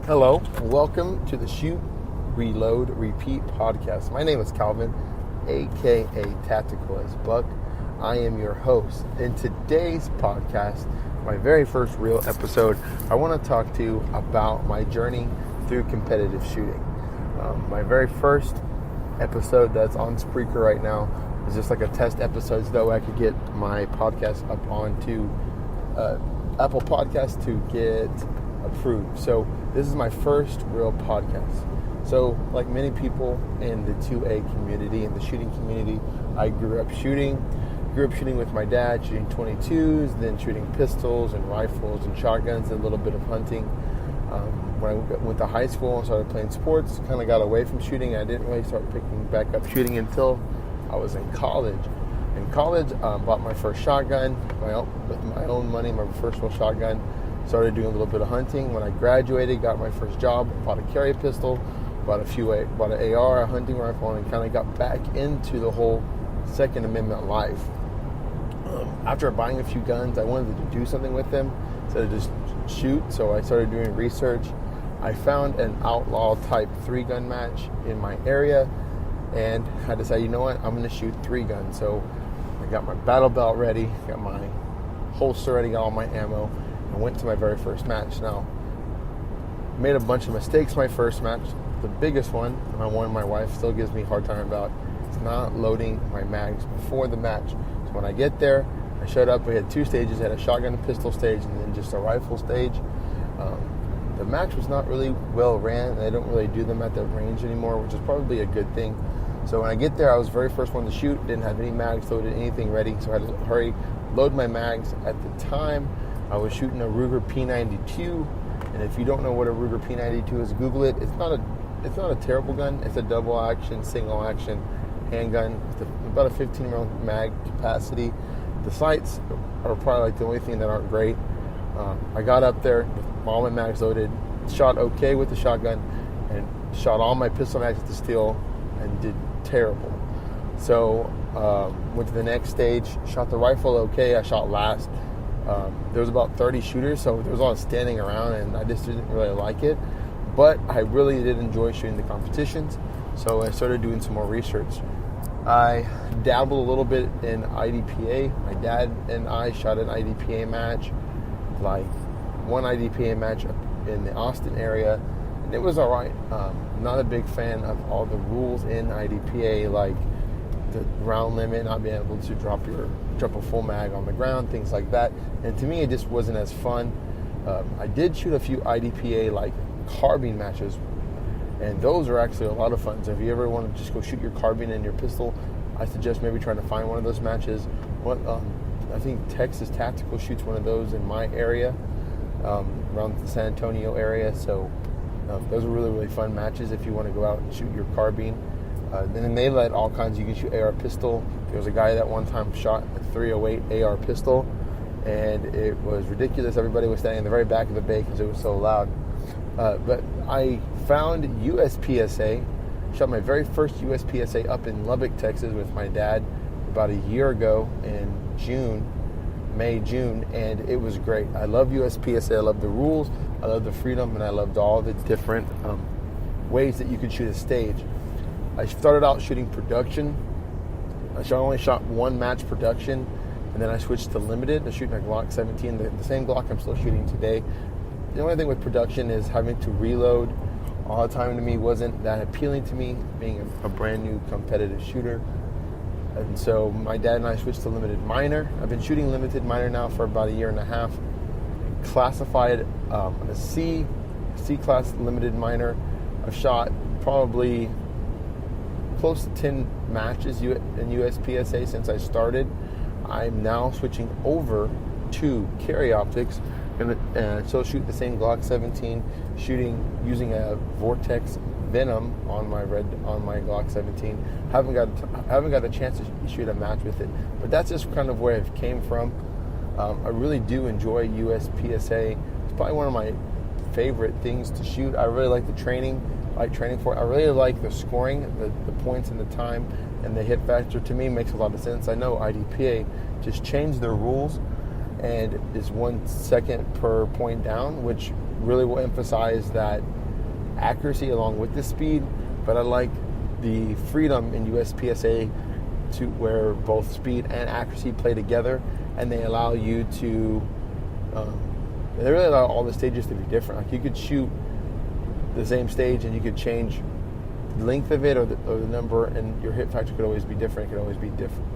Hello, and welcome to the Shoot, Reload, Repeat podcast. My name is Calvin, aka Tactical as Buck. I am your host. In today's podcast, my very first real episode, I want to talk to you about my journey through competitive shooting. My very first episode that's on Spreaker right now is just like a test episode so that way I could get my podcast up onto Apple Podcasts to get approved. So this is my first real podcast. So like many people in the 2A community, in the shooting community, I grew up shooting with my dad, shooting 22s, then shooting pistols and rifles and shotguns, and a little bit of hunting. When I went to high school and started playing sports, kind of got away from shooting. I didn't really start picking back up shooting until I was in college. In college, bought my first shotgun with my own money, my first real shotgun. Started doing a little bit of hunting. When I graduated, got my first job, bought a carry pistol, bought an AR, a hunting rifle, and kind of got back into the whole Second Amendment life. After buying a few guns, I wanted to do something with them instead of just shoot, so I started doing research. I found an outlaw type 3-gun match in my area, and I decided, you know what, I'm going to shoot 3 guns. So I got my battle belt ready, got my holster ready, got all my ammo, and went to my very first match. Now, made a bunch of mistakes my first match. The biggest one, and one my wife still gives me a hard time about, is not loading my mags before the match. So when I get there, I showed up, we had 2 stages, I had a shotgun and pistol stage, and then just a rifle stage. The match was not really well ran. They don't really do them at the range anymore, which is probably a good thing. So when I get there, I was the very first one to shoot, didn't have any mags loaded, anything ready, so I had to hurry, load my mags. At the time, I was shooting a Ruger P92, and if you don't know what a Ruger P92 is, Google it. It's not a terrible gun. It's a double action, single action handgun with about a 15-round mag capacity. The sights are probably like the only thing that aren't great. I got up there with all my mags loaded, shot okay with the shotgun, and shot all my pistol mags with the steel, and did terrible. So went to the next stage, shot the rifle okay. I shot last. There was about 30 shooters, so there was a lot of standing around, and I just didn't really like it. But I really did enjoy shooting the competitions, so I started doing some more research. I dabbled a little bit in IDPA. My dad and I shot an IDPA match, like one IDPA match up in the Austin area, and it was all right. Not a big fan of all the rules in IDPA, like the round limit, not being able to drop a full mag on the ground, things like that. And to me, it just wasn't as fun. I did shoot a few IDPA like carbine matches, and those are actually a lot of fun. So if you ever want to just go shoot your carbine and your pistol, I suggest maybe trying to find one of those matches. I think Texas Tactical shoots one of those in my area, around the San Antonio area. So those are really, really fun matches if you want to go out and shoot your carbine. Then they let all kinds. You can shoot AR pistol. There was a guy that one time shot a 308 AR pistol, and it was ridiculous. Everybody was standing in the very back of the bay because it was so loud. But I found USPSA, shot my very first USPSA up in Lubbock, Texas with my dad about a year ago in May, June, and it was great. I love USPSA. I love the rules. I love the freedom, and I loved all the different ways that you could shoot a stage. I started out shooting production. I only shot one match production, and then I switched to limited. I was shooting a Glock 17, the same Glock I'm still shooting today. The only thing with production is having to reload all the time. To me wasn't that appealing to me, being a brand new competitive shooter. And so my dad and I switched to limited minor. I've been shooting limited minor now for about a year and a half. Classified on a C class limited minor. I've shot probably close to 10 matches in USPSA since I started. I'm now switching over to carry optics, and so shoot the same Glock 17, using a Vortex Venom on my Glock 17. Haven't got a chance to shoot a match with it, but that's just kind of where it came from. I really do enjoy USPSA. It's probably one of my favorite things to shoot. I really like the training. I like training for it. I really like the scoring, the points and the time, and the hit factor. To me makes a lot of sense. I know IDPA just changed their rules, and is 1 second per point down, which really will emphasize that accuracy along with the speed. But I like the freedom in USPSA to where both speed and accuracy play together, and they allow you to they really allow all the stages to be different. Like you could shoot the same stage and you could change the length of it or the number, and your hit factor could always be different. It could always be different,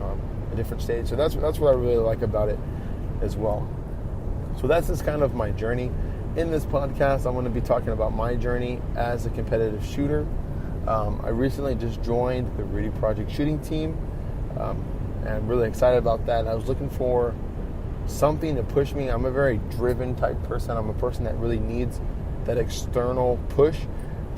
a different stage. So that's what I really like about it as well. So that's just kind of my journey. In this podcast, I'm going to be talking about my journey as a competitive shooter. I recently just joined the Rudy Project shooting team, and I'm really excited about that. I was looking for something to push me. I'm a very driven type person. I'm a person that really needs that external push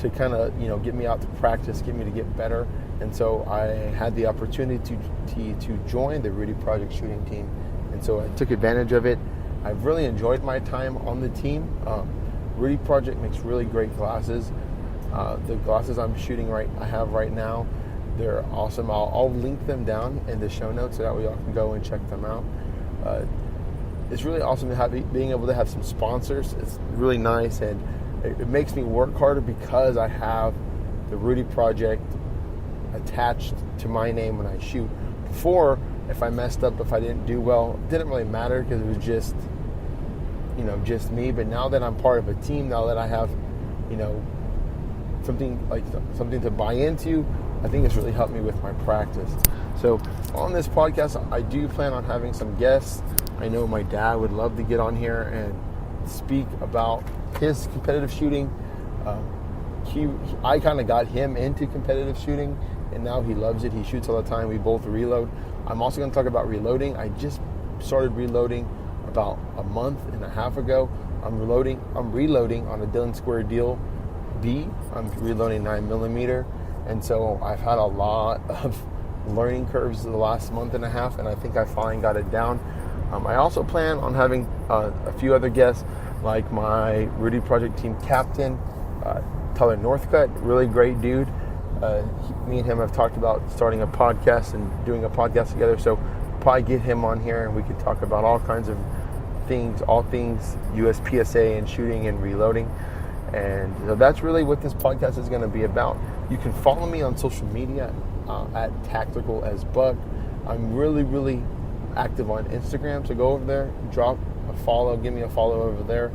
to kind of, get me out to practice, get me to get better. And so I had the opportunity to join the Rudy Project shooting team. And so I took advantage of it. I've really enjoyed my time on the team. Rudy Project makes really great glasses. The glasses I have right now, they're awesome. I'll link them down in the show notes so that way y'all can go and check them out. It's really awesome to being able to have some sponsors. It's really nice, and it makes me work harder because I have the Rudy Project attached to my name when I shoot. Before, if I messed up, if I didn't do well, it didn't really matter because it was just me. But now that I'm part of a team, now that I have, something to buy into, I think it's really helped me with my practice. So on this podcast, I do plan on having some guests. I know my dad would love to get on here and speak about his competitive shooting. I kind of got him into competitive shooting, and now he loves it. He shoots all the time. We both reload. I'm also going to talk about reloading. I just started reloading about a month and a half ago. I'm reloading on a Dillon Square Deal B. I'm reloading 9mm, and so I've had a lot of learning curves the last month and a half, and I think I finally got it down. I also plan on having a few other guests, like my Rudy Project team captain, Tyler Northcutt, really great dude. Me and him have talked about starting a podcast and doing a podcast together, so probably get him on here and we could talk about all kinds of things, all things USPSA and shooting and reloading. And so that's really what this podcast is going to be about. You can follow me on social media at Tactical as Buck. I'm really, really active on Instagram, so go over there, drop a follow, give me a follow over there.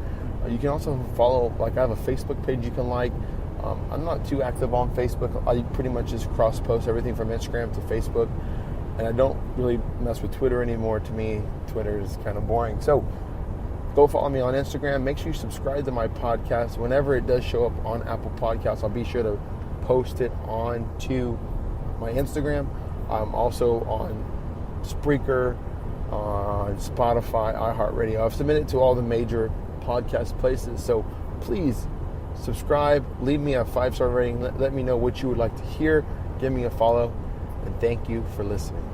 You can also follow, I have a Facebook page you can like. I'm not too active on Facebook. I pretty much just cross post everything from Instagram to Facebook, and I don't really mess with Twitter anymore. To me, Twitter is kind of boring. So go follow me on Instagram. Make sure you subscribe to my podcast. Whenever it does show up on Apple Podcasts, I'll be sure to post it onto my Instagram. I'm also on Spreaker, on Spotify, iHeartRadio. I've submitted to all the major podcast places, so please subscribe, leave me a 5-star rating, let me know what you would like to hear, give me a follow, and thank you for listening.